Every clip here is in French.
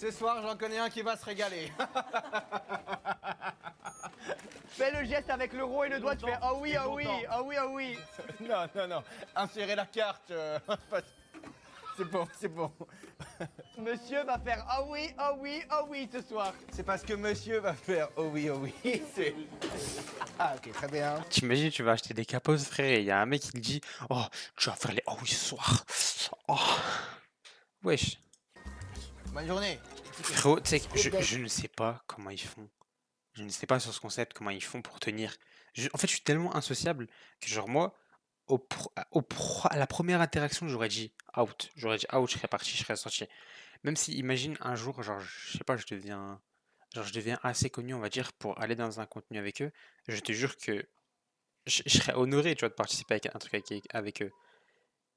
Ce soir, j'en connais un qui va se régaler. Fais le geste avec le rond et le doigt, tu fais oh oui, oh oui, oh oui, oh oui. Non, non, non. Insérez la carte. C'est bon, c'est bon. Monsieur va faire oh oui, oh oui, oh oui ce soir. C'est parce que monsieur va faire oh oui, c'est... Ah, ok, très bien. T'imagines, tu vas acheter des capotes, frère, et il y a un mec qui te dit oh, tu vas faire les oh oui ce soir. Oh. Wesh. Bonne journée. Frérot, tu sais que je ne sais pas comment ils font. Je ne sais pas sur ce concept comment ils font pour tenir. En fait, je suis tellement insociable que genre moi, à la première interaction, j'aurais dit out. J'aurais dit out, je serais parti, je serais sorti. Même si, imagine un jour, genre, je sais pas, je deviens assez connu, on va dire, pour aller dans un contenu avec eux. Je te jure que je serais honoré, tu vois, de participer avec un truc avec eux.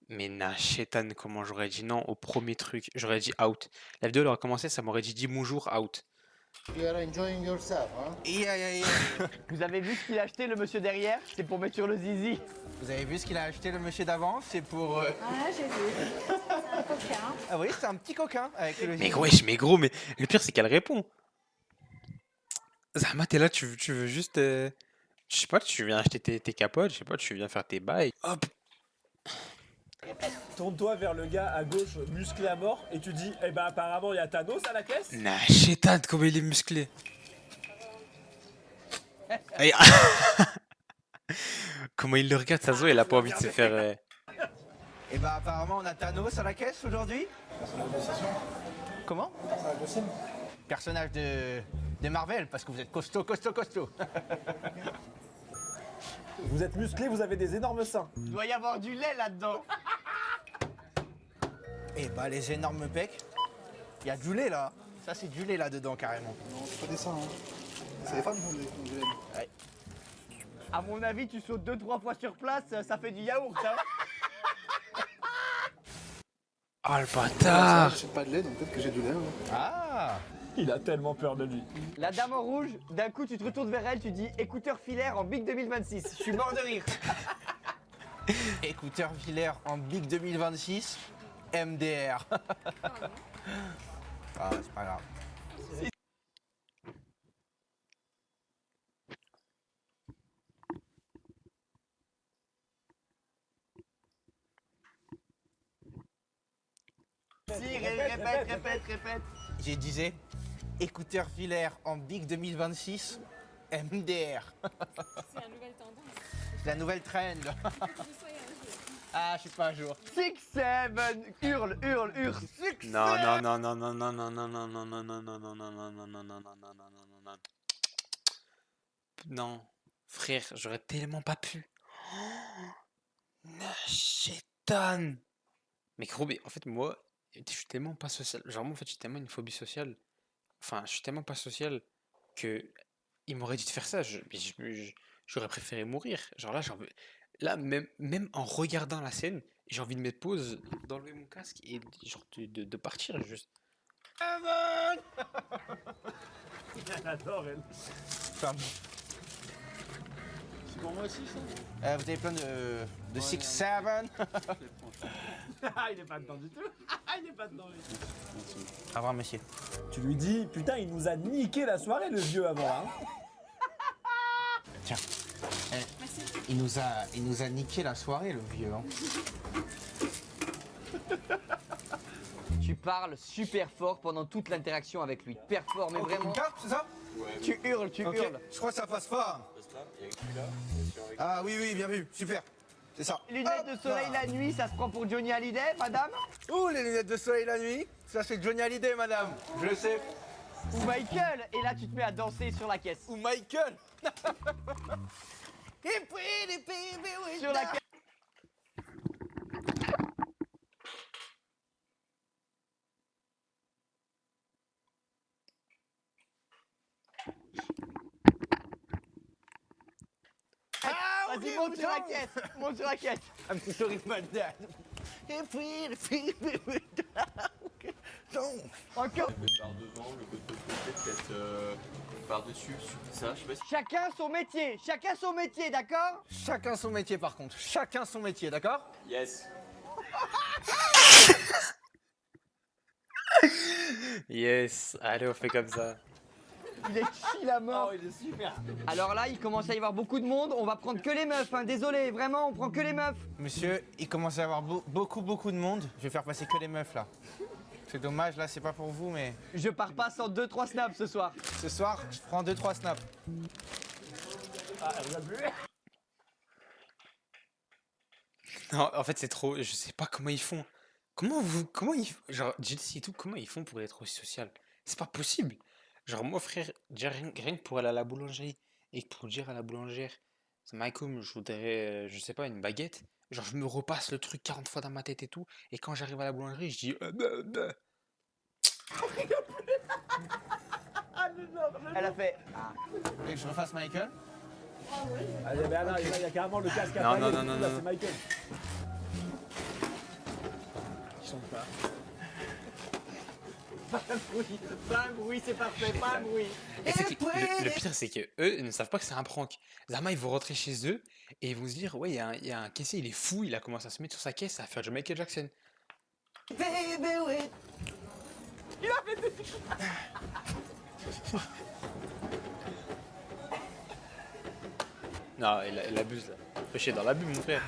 Mais Chétan, comment j'aurais dit non au premier truc, j'aurais dit out. La vidéo elle aurait commencé, ça m'aurait dit dis bonjour, out. You are enjoying yourself, hein? Yeah. Vous avez vu ce qu'il a acheté le monsieur derrière? C'est pour mettre sur le zizi. Vous avez vu ce qu'il a acheté le monsieur d'avant? C'est pour... Ah, j'ai vu. C'est un coquin. Ah oui, c'est un petit coquin avec le... Mais wesh, mais gros, mais le pire c'est qu'elle répond. Zahma, t'es là, tu veux juste. Je sais pas, tu viens acheter tes capotes, je sais pas, tu viens faire tes bails. Hop. Tourne-toi vers le gars à gauche musclé à mort et tu dis eh ben apparemment il y a Thanos à la caisse. Chétan, comment il est musclé. Aïe. Comment il le regarde, ça se voit, il a pas envie de se faire. Et bah apparemment on a Thanos à la caisse aujourd'hui. Personnage de session. Comment? Personnage de scène. Personnage de Marvel, parce que vous êtes costaud. Vous êtes musclé, vous avez des énormes seins. Il doit y avoir du lait là-dedans. Et bah les énormes pecs. Il y a du lait là. Ça c'est du lait là-dedans carrément. Non, c'est pas des seins, hein. C'est les femmes qui ont des lèvres. Ouais. À mon avis, tu sautes 2-3 fois sur place, ça fait du yaourt, hein. Oh le Ça, bâtard. j'achète pas de lait, donc peut-être que j'ai du lait. Ouais. Ah. Il a tellement peur de lui. La dame en rouge, d'un coup, tu te retournes vers elle, tu dis écouteur filaire en Big 2026. Je suis mort de rire. Écouteur filaire en Big 2026, MDR. Ah, c'est pas grave. Si, répète. J'ai disais écouteur filaire en Big 2026, MDR. C'est la nouvelle tendance. C'est la nouvelle trend. Vous soyez un jeu. Ah, je suis pas à jour. 6, 7, hurle. Non. Non, frère, j'aurais tellement pas pu. Chétan. Mais gros, mais en fait, moi, je suis tellement pas social. Genre, moi, en fait, j'ai tellement une phobie sociale. Enfin, je suis tellement pas social que il m'aurait dit de faire ça. J'aurais préféré mourir. Genre là, même en regardant la scène, j'ai envie de mettre pause, d'enlever mon casque et genre de partir juste. Elle adore elle. Enfin, C'est pour moi aussi, ça? vous avez plein de 6-7. Ah il est pas dedans du tout. Il est pas dedans lui. Au revoir, monsieur. Tu lui dis putain il nous a niqué la soirée le vieux avant hein. Tiens. Il nous a niqué la soirée, le vieux. Hein. Tu parles super fort pendant toute l'interaction avec lui. Hyper fort, mais vraiment. Une carte, c'est ça? Tu hurles. Ok. Je crois que ça passe pas. Ah oui, bien vu. Super. C'est ça. Lunettes de soleil la nuit, ça se prend pour Johnny Hallyday, madame? Ouh, les lunettes de soleil la nuit. Ça, c'est Johnny Hallyday, madame. Je le sais. Ou Michael? Et là, tu te mets à danser sur la caisse. Ou Michael. Sur la caisse. Vas-y, monte sur la caisse. Monte sur la caisse. I'm so sorry, my dad. Non. Encore. Par devant, le côté peut-être par-dessus, ça, je sais pas si... Chacun son métier, d'accord? Chacun son métier, par contre. Chacun son métier, d'accord? Yes. Yes, allez, on fait comme ça. Il est chill à mort. Oh, il est super. Alors là, il commence à y avoir beaucoup de monde. On va prendre que les meufs, hein. Désolé, vraiment, on prend que les meufs. Monsieur, il commence à y avoir beaucoup de monde. Je vais faire passer que les meufs là. C'est dommage, là, c'est pas pour vous, mais Je pars pas sans 2-3 snaps ce soir. ce soir, je prends 2-3 snaps. Ah, elle vous a plu? Non, en fait, c'est trop. Je sais pas comment ils font. Comment ils. Genre, Jesse et tout, comment ils font pour être aussi social? C'est pas possible. Genre, moi, frère, déjà, rien que pour aller à la boulangerie et pour dire à la boulangère, c'est Malcolm, je voudrais, je sais pas, une baguette. Genre, je me repasse le truc 40 fois dans ma tête et tout. Et quand j'arrive à la boulangerie, je dis. Elle a fait. Et je refasse Michael. Allez, mais là, il y a carrément le casque à Non, tailler, non, du non, coup, non, là, non. c'est Michael. Ils sont pas. Pas un bruit, c'est parfait, pas un bruit. Et c'est que le pire, c'est que eux ils ne savent pas que c'est un prank. Zama, ils vont rentrer chez eux et ils vont se dire, ouais, il y a un caissier, il est fou, il a commencé à se mettre sur sa caisse à faire du Michael Jackson. Non, il abuse là. Fais chier dans l'abus, mon frère.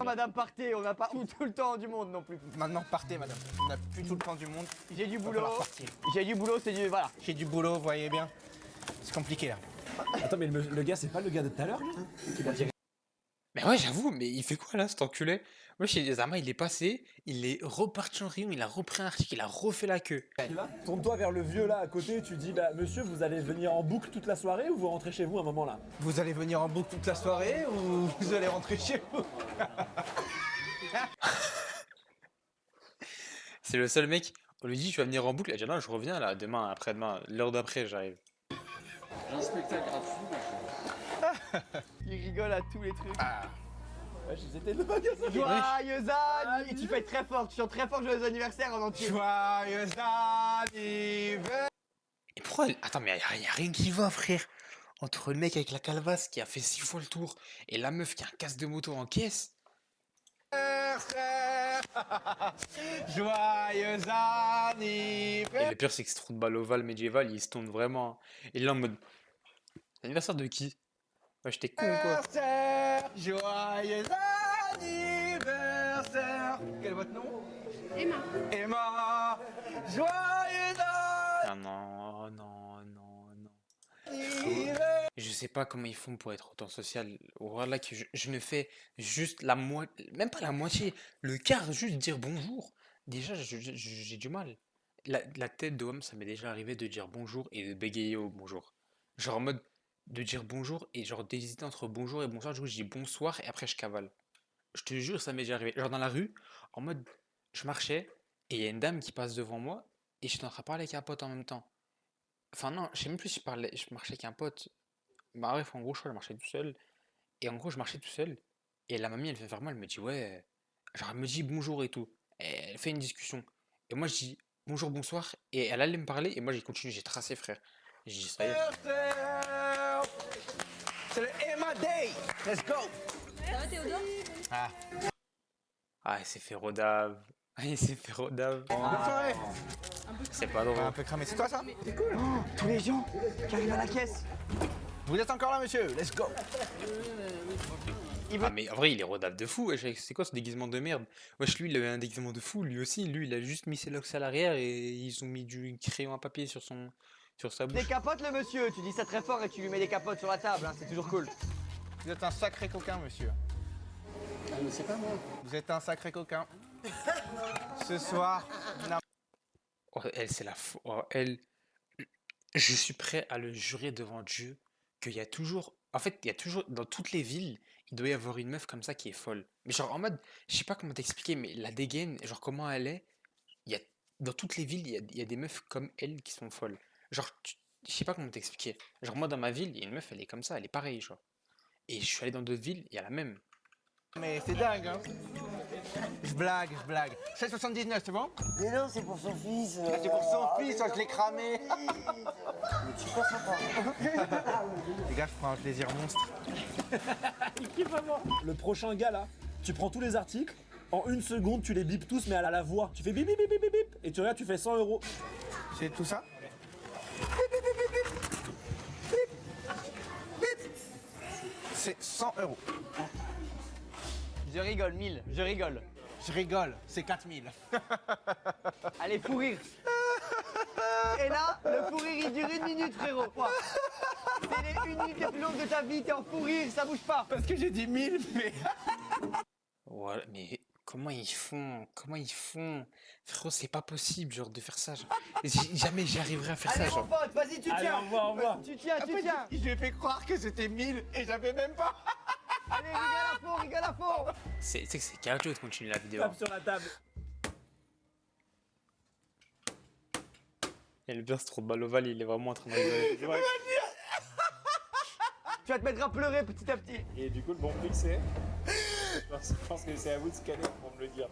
Madame, partez, on n'a pas tout le temps du monde non plus. Maintenant, partez, madame. On n'a plus tout le temps du monde. J'ai du Va boulot. falloir partir. J'ai du boulot, c'est du. Voilà. J'ai du boulot, vous voyez bien. C'est compliqué là. Attends, mais le gars, c'est pas le gars de tout à l'heure, lui? Qui m'a dit. Mais ouais, j'avoue, mais il fait quoi là, cet enculé? Moi, chez Zama, il est passé, il est reparti en rayon, il a repris un article, il a refait la queue. Tourne-toi vers le vieux là à côté, tu dis, bah monsieur, vous allez venir en boucle toute la soirée ou vous rentrez chez vous un moment là? Vous allez venir en boucle toute la soirée ou vous allez rentrer chez vous? C'est le seul mec, on lui dit, tu vas venir en boucle, il a dit, non, je reviens là, demain, après-demain, l'heure d'après, j'arrive. J'ai un spectacle gratuit. Il rigole à tous les trucs. Ouais, j'étais le magasin. Joyeux anniversaire. Tu fais très fort, tu chantes très fort joyeux anniversaire en entier. Joyeux anniversaire. Et pourquoi attends, mais y a rien qui va, frère. Entre le mec avec la calvasse qui a fait 6 fois le tour et la meuf qui a un casque de moto en caisse. Joyeux Et anniversaire. le pire, c'est que ce trou de balle ovale médiéval, il se tourne vraiment. Et là, en mode. L'anniversaire de qui? Ouais, j'étais con ou quoi? Joyeux anniversaire. Quel est votre nom? Emma. Emma. Joyeux Ah non, non, non, non. anniversaire. Je sais pas comment ils font pour être autant social. Voilà que je ne fais juste la moitié, même pas la moitié, le quart, juste dire bonjour. Déjà, j'ai du mal. La tête de homme, ça m'est déjà arrivé de dire bonjour et de bégayer au bonjour. Genre en mode de dire bonjour et genre d'hésiter entre bonjour et bonsoir. Du coup, je dis bonsoir et après je cavale. Je te jure, ça m'est déjà arrivé. Genre dans la rue, en mode, je marchais et il y a une dame qui passe devant moi et j'étais en train de parler avec un pote en même temps. Enfin non, je sais même plus si je marchais avec un pote. Bah bref, en gros, je marchais tout seul. Et en gros, je marchais tout seul. Et la mamie, elle vient vers moi, elle me dit, ouais. Genre, elle me dit bonjour et tout. Et elle fait une discussion. Et moi, je dis bonjour, bonsoir. Et elle allait me parler. Et moi, j'ai continué, j'ai tracé, frère. J'ai dit, ça y est. C'est le Emma Day. Let's go. Ça va Théodore? Ah, il s'est fait rodave. Ah, il s'est fait rodave. Bonne soirée. C'est pas drôle. Un peu cramé. C'est toi ça? C'est cool. Tous les gens qui arrivent à la caisse. Vous êtes encore là, monsieur? Let's go. Ah, mais en vrai, il est rodave de fou. Wesh, c'est quoi ce déguisement de merde? Wesh, lui, il avait un déguisement de fou. Lui aussi, lui, il a juste mis ses locks à l'arrière et ils ont mis du crayon à papier sur sa Des bouche. capotes le monsieur, tu dis ça très fort et tu lui mets des capotes sur la table, hein, c'est toujours cool. Vous êtes un sacré coquin, monsieur. Ah, mais c'est pas moi. Vous êtes un sacré coquin. Ce soir, Oh, elle, c'est la oh, elle. Je suis prêt à le jurer devant Dieu qu'il y a toujours. En fait, il y a toujours. Dans toutes les villes, il doit y avoir une meuf comme ça qui est folle. Mais genre en mode. Je sais pas comment t'expliquer, mais la dégaine, genre comment elle est. Il y a, dans toutes les villes, il y a des meufs comme elle qui sont folles. Genre, je sais pas comment t'expliquer. Genre, moi dans ma ville, il y a une meuf, elle est comme ça, elle est pareille, genre. Et je suis allé dans d'autres villes, il y a la même. mais c'est dingue, hein. Je blague, je blague. 7,79, c'est bon? Mais non, c'est pour son fils. C'est pour son fils, je l'ai cramé. Mais tu passes pas. Les gars, je prends un plaisir monstre. Le prochain gars là, tu prends tous les articles, en 1 seconde tu les bipes tous mais elle a la voix. Tu fais bip bip bip bip bip. et tu regardes, tu fais 100 euros. C'est tout ça? C'est 100 euros. Je rigole, 1000, je rigole. Je rigole, c'est 4000. Allez, fou rire. Et là, le fou rire, il dure 1 minute, frérot. Quoi. C'est les 1 minute les plus longues de ta vie, t'es en fou rire, ça bouge pas. Parce que j'ai dit 1000, mais... Voilà, mais comment ils font? Comment ils font? Frérot, c'est pas possible, genre, de faire ça. Genre. Jamais j'y arriverai à faire Allez, ça, mon genre. pote, vas-y, tu Allez, tiens. au revoir, au revoir. Tu tiens, tu Après, tiens. je lui ai fait croire que c'était 1000 et j'avais même pas. Allez, rigole à fond, rigole à fond. C'est que c'est cardio de continuer la vidéo. Tape sur la table. Et le pire, c'est trop de balle au val, il est vraiment en train de rigoler. Tu vas te mettre à pleurer petit à petit. Et du coup, le bon prix, c'est. Je pense que c'est à vous de scanner pour me le dire.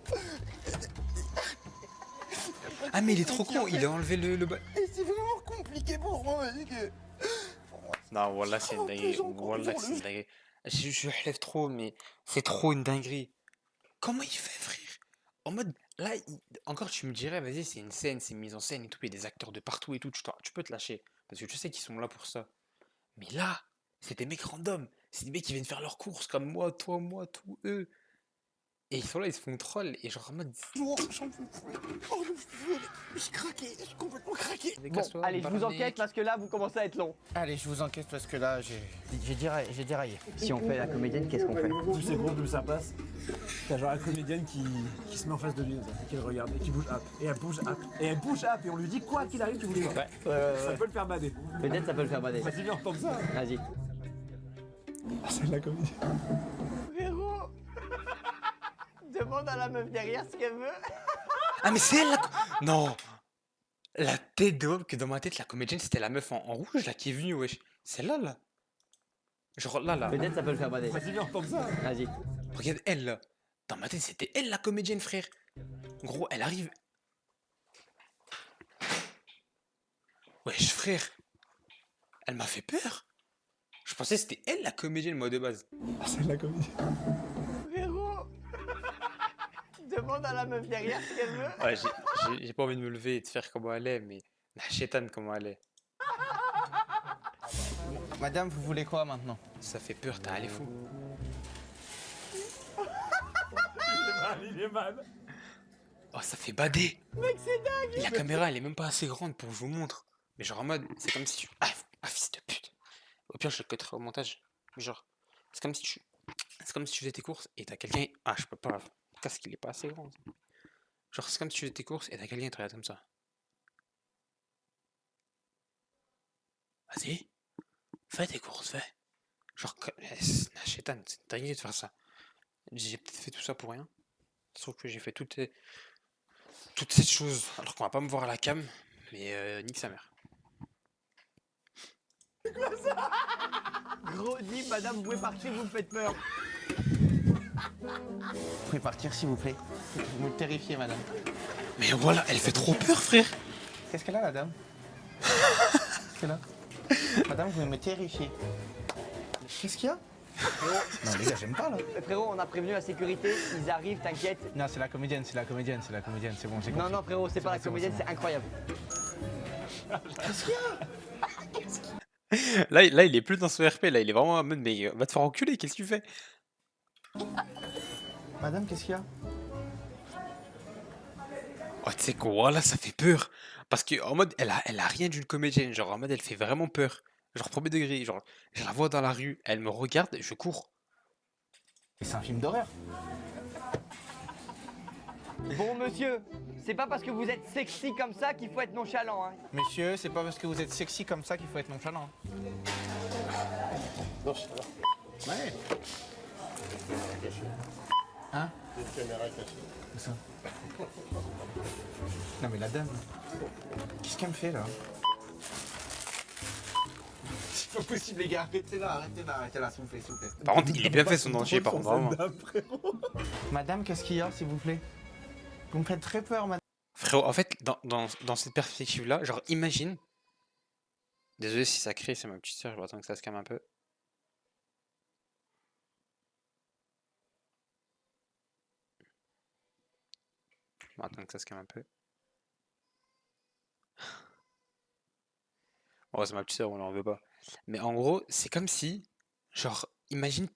Ah, mais il est trop con, il a enlevé le bal. Et c'est vraiment compliqué pour moi. Vas-y que... Non, voilà, c'est une dinguerie. Voilà, c'est une dinguerie. Je lève trop, mais c'est trop une dinguerie. Comment il fait, frère? En mode, là, encore tu me dirais, vas-y, c'est une scène, c'est une mise en scène et tout, il y a des acteurs de partout et tout, tu peux te lâcher. Parce que tu sais qu'ils sont là pour ça. Mais là, c'est des mecs random. C'est des mecs qui viennent faire leurs courses comme moi, toi, moi, tous eux. Et ils sont là, ils se font troll. Et genre en mode. Oh, j'en peux plus. Oh, je suis craqué, je suis complètement craqué. Bon, allez, je vous enquête parce que là, vous commencez à être long. Allez, je vous enquête parce que là, j'ai déraillé. Si on fait la comédienne, qu'est-ce qu'on fait? Plus c'est gros, plus ça passe. T'as genre la comédienne qui se met en face de lui, qui le regarde et qui bouge up. Et elle bouge up. Et elle bouge up. Et on lui dit quoi qu'il arrive, tu bouges pas. Ça peut le faire bader. Peut-être ça peut le faire bader. Vas-y, viens entendre ça. Vas-y. Ah, c'est de la comédie. Frérot, demande à la meuf derrière ce qu'elle veut. Ah, mais c'est elle la. Non! La tête de homme que dans ma tête, la comédienne, c'était la meuf en rouge là qui est venue, wesh. Celle-là, là. Genre là, là. Peut-être ça peut le faire bader. Vas-y, viens entendre ça. Vas-y. Regarde elle, là. Dans ma tête, c'était elle la comédienne, frère. Gros, elle arrive. Wesh, frère. Elle m'a fait peur. Je pensais que c'était elle la comédienne, moi, de base. Ah, c'est de la comédie. Frérot, demande à la meuf derrière ce qu'elle veut. Ouais, j'ai pas envie de me lever et de faire comment elle est, mais la chétane, comment elle est. Madame, vous voulez quoi maintenant? Ça fait peur, t'as allé fou. Il est mal. Oh, ça fait bader. Mec, c'est dingue. La caméra, elle est même pas assez grande pour que je vous montre. Mais genre en mode, c'est comme si tu. Ah, fils de pute. Au pire, je le cutterai au montage. Genre, c'est comme si tu. C'est comme si tu faisais tes courses et t'as quelqu'un. Ah, je peux pas. Parce qu'il est pas assez grand. Genre, c'est comme si tu faisais tes courses et t'as quelqu'un qui te regarde comme ça. Vas-y. Fais tes courses, fais. Genre, c'est la chétane, c'est dingue de faire ça. J'ai peut-être fait tout ça pour rien. Sauf que j'ai fait toutes ces choses. Alors qu'on va pas me voir à la cam. Mais nique sa mère. Gros, dis, madame, vous pouvez partir, vous me faites peur. Vous pouvez partir, s'il vous plaît. Vous me terrifiez, madame. Mais voilà, elle fait trop peur, frère. Qu'est-ce qu'elle a, la dame? Qu'est-ce qu'elle a? Madame, vous me terrifiez. Qu'est-ce qu'il y a? Non, les gars, j'aime pas, là. Frérot, on a prévenu la sécurité, ils arrivent, t'inquiète. Non, c'est la comédienne, c'est la comédienne, c'est la comédienne, c'est bon, j'ai compris. Non, non, frérot, c'est pas la bon, c'est bon, comédienne, c'est c'est incroyable. Là, il est plus dans son RP, là, il est vraiment en mode, mais va te faire enculer, qu'est-ce que tu fais? Madame, qu'est-ce qu'il y a? Oh, tu sais quoi, là, ça fait peur. Parce que, en mode, elle a rien d'une comédienne, genre, en mode, elle fait vraiment peur. Genre, premier degré, genre, je la vois dans la rue, elle me regarde, je cours. C'est un film d'horreur. Bon, monsieur, c'est pas parce que vous êtes sexy comme ça qu'il faut être nonchalant, hein. Monsieur, c'est pas parce que vous êtes sexy comme ça qu'il faut être nonchalant. Non, je sais pas. Ouais. Hein? Une caméra cachée. Où ça? Non mais la dame. Qu'est-ce qu'elle me fait là? C'est pas possible les gars, arrêtez là, s'il vous plaît, s'il vous plaît. Par contre, il est bien fait son dentier, par contre, vraiment. Madame, qu'est-ce qu'il y a s'il vous plaît? Vous me faites très peur, madame. Frérot, en fait, dans cette perspective-là, genre, imagine. Désolé si ça crie, c'est ma petite soeur, je vais attendre que ça se calme un peu. Je vais attendre que ça se calme un peu. Oh, c'est ma petite sœur, on n'en veut pas. Mais en gros, c'est comme si, genre, imagine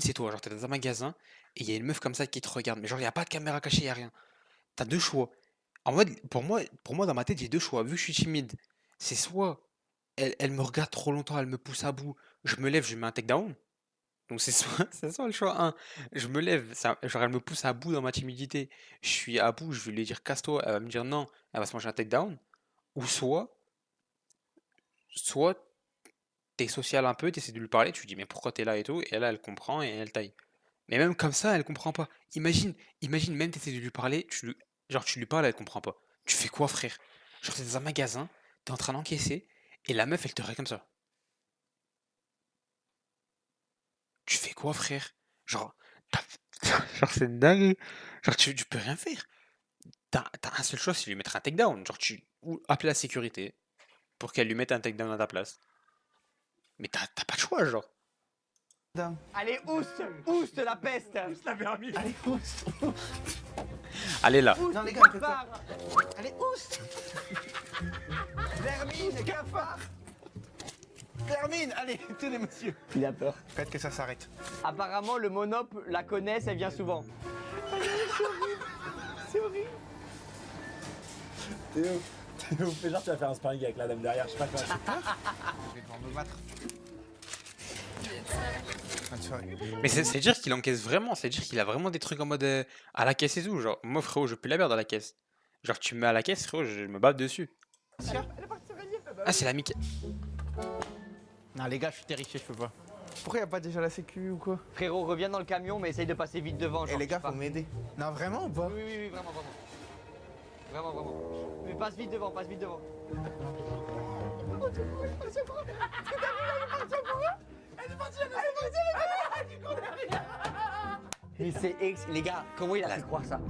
c'est toi, genre t'es dans un magasin et il y a une meuf comme ça qui te regarde, mais genre il y a pas de caméra cachée, il y a rien. T'as deux choix. En mode, pour moi dans ma tête, j'ai deux choix. Vu que je suis timide, c'est soit elle me regarde trop longtemps, elle me pousse à bout, je me lève, je lui mets un takedown. Donc c'est soit, c'est soit le choix un, je me lève, genre elle me pousse à bout dans ma timidité, je suis à bout, je vais lui dire casse-toi, elle va me dire non, elle va se manger un takedown. Ou soit t'es social un peu, t'essaies de lui parler, tu lui dis mais pourquoi t'es là et tout, et elle comprend et elle taille. Mais même comme ça, elle comprend pas. Imagine même t'essaies de lui parler, genre tu lui parles, elle comprend pas. Tu fais quoi, frère? Genre t'es dans un magasin, t'es en train d'encaisser, et la meuf elle te regarde comme ça. Tu fais quoi, frère? Genre, genre c'est dingue. Genre tu peux rien faire. T'as un seul choix, c'est lui mettre un takedown. Genre ou appeler la sécurité pour qu'elle lui mette un takedown à ta place. Mais t'as pas de choix, genre. Allez, ouste la peste. Allez, oust. Allez là. Non, les gars, faites ça. Cafard. Allez, oust. Vermine, cafard. Termine. Allez, tous les messieurs. Il a peur. Faites que ça s'arrête. Apparemment, le monop la connaît, elle vient souvent. C'est horrible. Théo, fais genre tu vas faire un sparring avec la dame derrière, je sais pas quoi. Je vais devoir me battre. Ah, tu vois. Mais c'est dire qu'il encaisse vraiment, c'est dire qu'il a vraiment des trucs en mode à la caisse et tout. Genre, moi frérot, je pue la merde à la caisse. Genre, tu me mets à la caisse, frérot, je me bats dessus. Ah, c'est la Mickey. Non, les gars, je suis terrifié, je peux pas. Pourquoi y a pas déjà la sécu ou quoi? Frérot, reviens dans le camion, mais essaye de passer vite devant. Eh genre, les gars, je sais faut m'aider. Non, vraiment ou pas? pas. Oui, vraiment. Vraiment. Mais passe vite devant. Mais c'est les gars, comment il a pu croire ça?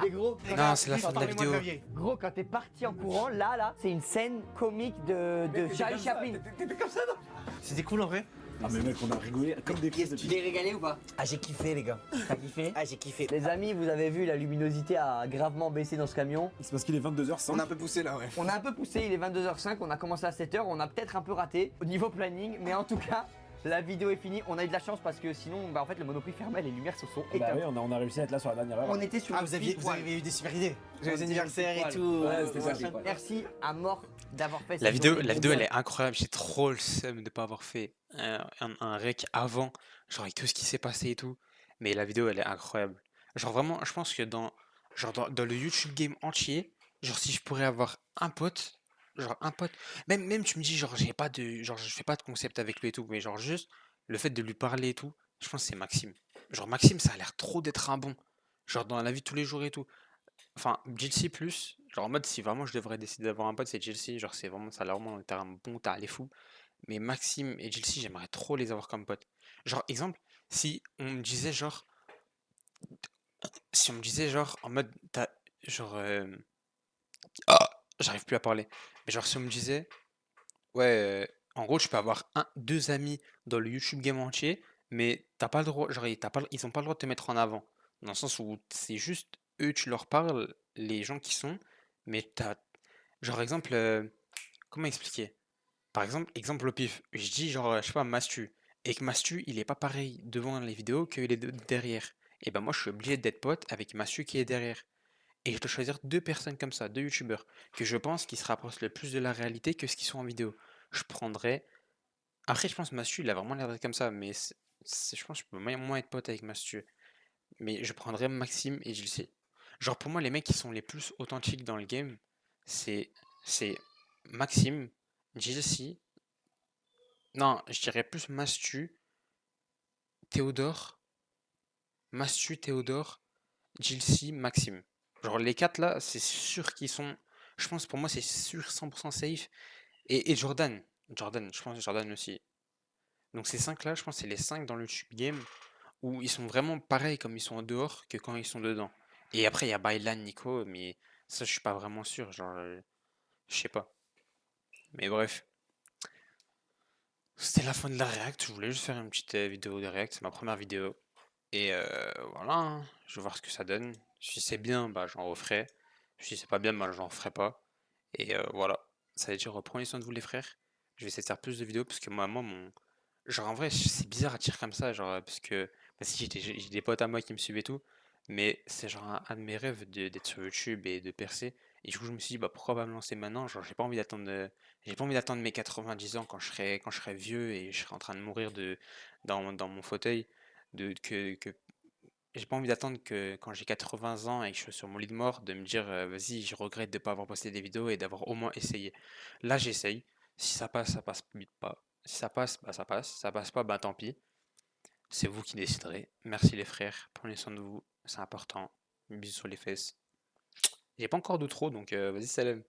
Mais gros, Non, c'est la fin de la vidéo. gros, quand t'es parti en courant, là, c'est une scène comique de Charlie Chaplin. T'étais comme ça, non? C'était cool en vrai. Ah mais mec, on a rigolé comme des crises Tu t'es régalé ou pas? Ah, j'ai kiffé, les gars. T'as kiffé? Ah, j'ai kiffé. Les amis, vous avez vu, la luminosité a gravement baissé dans ce camion. C'est parce qu'il est 22h05. On a un peu poussé là, ouais. On a un peu poussé, il est 22h05, on a commencé à 7h, on a peut-être un peu raté au niveau planning, mais en tout cas, la vidéo est finie. On a eu de la chance parce que sinon, en fait, le Monoprix fermait, les lumières se sont Bah éteintes. oui, on a réussi à être là sur la dernière heure. On était sur Ah, le vous avez eu des super idées. Joyeux anniversaire et tout. Ouais, c'était ça. machin. Merci à mort d'avoir fait La cette vidéo, journée la vidéo elle géniale. est incroyable. J'ai trop le seum de pas avoir fait un rec avant, genre avec tout ce qui s'est passé et tout. Mais la vidéo elle est incroyable. Genre vraiment, je pense que dans le YouTube game entier, genre si je pourrais avoir un pote, même tu me dis genre je fais pas de concept avec lui et tout, mais genre juste le fait de lui parler et tout, je pense que c'est Maxime. Genre Maxime, ça a l'air trop d'être un bon. Genre dans la vie de tous les jours et tout. Enfin, Jilcy plus, genre en mode si vraiment je devrais décider d'avoir un pote, c'est Jilcy, genre c'est vraiment, ça a l'air vraiment d'être un bon tas, les fous. Mais Maxime et Jilcy, j'aimerais trop les avoir comme potes. Genre, exemple, si on me disait genre, en mode, genre, j'arrive plus à parler. Mais genre si on me disait, ouais, en gros, je peux avoir deux amis dans le YouTube game entier, mais t'as pas le droit, genre, ils ont pas le droit de te mettre en avant. Dans le sens où c'est juste eux, tu leur parles, les gens qui sont, mais genre, exemple, comment expliquer? Par exemple au pif, je dis genre, je sais pas, Mastu, et que Mastu, il est pas pareil devant les vidéos qu'il est derrière. Et ben moi, je suis obligé d'être pote avec Mastu qui est derrière. Et je dois choisir deux personnes comme ça, deux youtubeurs, que je pense qui se rapprochent le plus de la réalité que ce qu'ils sont en vidéo. Je prendrais. Après, je pense que Mastu, il a vraiment l'air d'être comme ça, mais je pense que je peux moins être pote avec Mastu. Mais je prendrais Maxime et JLC. Genre, pour moi, les mecs qui sont les plus authentiques dans le game, c'est Maxime, JLC. Non, je dirais plus Théodore, Théodore, JLC, Maxime. Genre, les quatre là, c'est sûr qu'ils sont. Je pense pour moi, c'est sûr 100% safe. Et Jordan. Je pense Jordan aussi. Donc, ces cinq là, je pense que c'est les cinq dans le YouTube game où ils sont vraiment pareils comme ils sont en dehors que quand ils sont dedans. Et après, il y a Bailan, Nico, mais ça, je suis pas vraiment sûr. Genre, je sais pas. Mais bref. C'était la fin de la React. Je voulais juste faire une petite vidéo de React. C'est ma première vidéo. Et voilà, hein. Je vais voir ce que ça donne. Si c'est bien, bah j'en referai. Si c'est pas bien, bah j'en referai pas. Et voilà, ça veut dire prenez soin de vous les frères. Je vais essayer de faire plus de vidéos parce que moi, genre en vrai, c'est bizarre à dire comme ça, genre parce que si j'ai des potes à moi qui me suivent et tout, mais c'est genre un de mes rêves d'être sur YouTube et de percer. Et du coup, je me suis dit bah pourquoi pas me lancer maintenant, genre j'ai pas envie d'attendre mes 90 ans quand je serai vieux et je serai en train de mourir dans mon fauteuil que j'ai pas envie d'attendre que quand j'ai 80 ans et que je suis sur mon lit de mort, de me dire vas-y, je regrette de pas avoir posté des vidéos et d'avoir au moins essayé. Là, j'essaye. Si ça passe pas. Si ça passe, bah ça passe. Ça passe pas, bah tant pis. C'est vous qui déciderez. Merci les frères. Prenez soin de vous. C'est important. Bisous sur les fesses. J'ai pas encore d'outro, donc vas-y, salam.